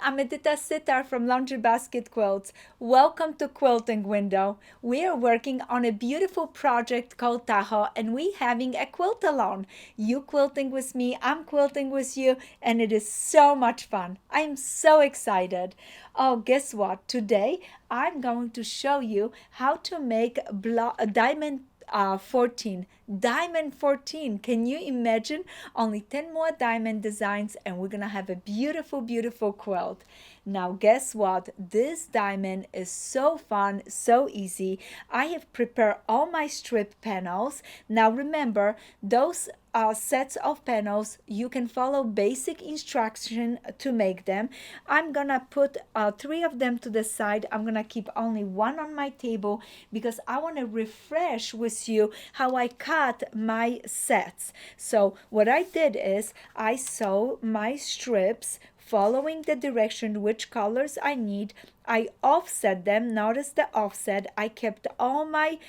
I'm Edyta Sitar from Laundry Basket Quilts. Welcome to Quilting Window. We are working on a beautiful project called Tahoe, and we having a quilt along. You quilting with me, I'm quilting with you, and it is so much fun. I'm so excited. Oh, guess what? Today I'm going to show you how to make a diamond 14 diamond 14. Can you imagine? Only 10 more diamond designs and we're gonna have a beautiful quilt. Now guess what? This diamond is so fun, so easy. I have prepared all my strip panels. Now remember, those sets of panels, you can follow basic instruction to make them. I'm gonna put 3 of them to the side. I'm gonna keep only one on my table because I want to refresh with you how I cut my sets. So what I did is I sew my strips following the direction which colors I need. I offset them. Notice the offset. I kept all my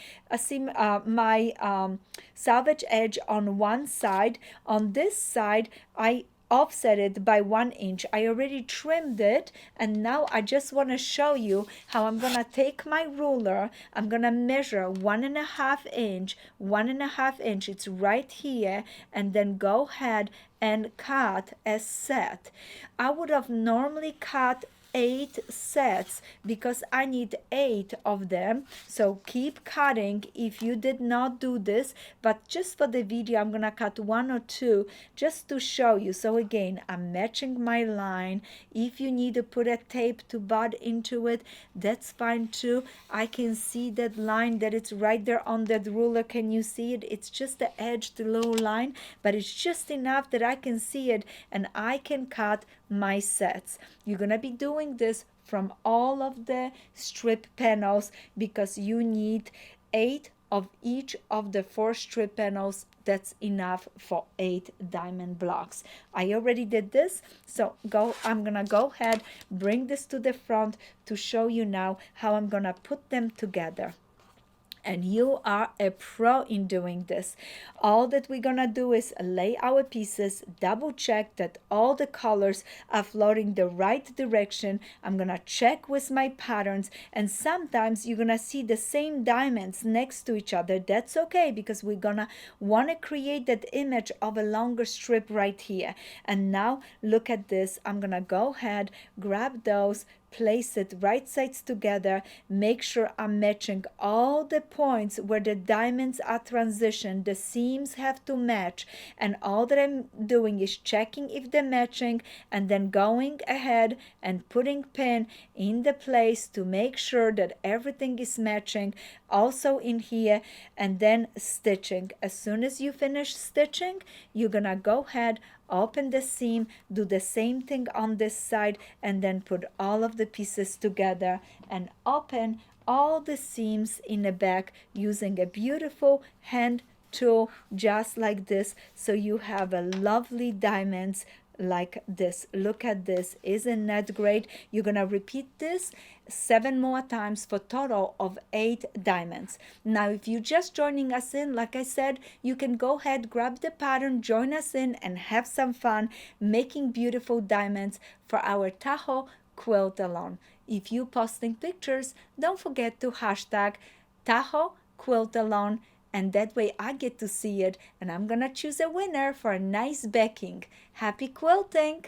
salvage edge on one side. On this side, I offset it by 1 inch. I already trimmed it, and now I just want to show you how I'm gonna take my ruler. I'm gonna measure 1.5 inch, 1.5 inch. It's right here, and then go ahead and cut a set. I would have normally cut 8 sets because I need 8 of them. So keep cutting if you did not do this, but just for the video I'm gonna cut 1 or 2 just to show you. So again, I'm matching my line. If you need to put a tape to butt into it, that's fine too. I can see that line that it's right there on that ruler. Can you see it? It's just the edge, the low line, but it's just enough that I can see it and I can cut my sets. You're gonna be doing this from all of the strip panels because you need 8 of each of the 4 strip panels. That's enough for 8 diamond blocks. I already did this, so I'm gonna go ahead, bring this to the front to show you now how I'm gonna put them together. And you are a pro in doing this. All that we're gonna do is lay our pieces, double check that all the colors are floating the right direction. I'm gonna check with my patterns, and sometimes you're gonna see the same diamonds next to each other. That's okay because we're gonna wanna create that image of a longer strip right here. And now look at this. I'm gonna go ahead, grab those, place it right sides together, make sure I'm matching all the points where the diamonds are transitioned. The seams have to match, and all that I'm doing is checking if they're matching and then going ahead and putting pin in the place to make sure that everything is matching also in here, and then stitching. As soon as you finish stitching, you're gonna go ahead, open the seam, do the same thing on this side, and then put all of the pieces together and open all the seams in the back using a beautiful hand tool just like this, so you have a lovely diamonds like this. Look at this. Isn't that great? You're gonna repeat this 7 more times for total of 8 diamonds. Now if you're just joining us in, like I said, you can go ahead, grab the pattern, join us in, and have some fun making beautiful diamonds for our Tahoe quilt along. If you're posting pictures, don't forget to hashtag Tahoe quilt along, and that way I get to see it, and I'm gonna choose a winner for a nice backing. Happy quilting!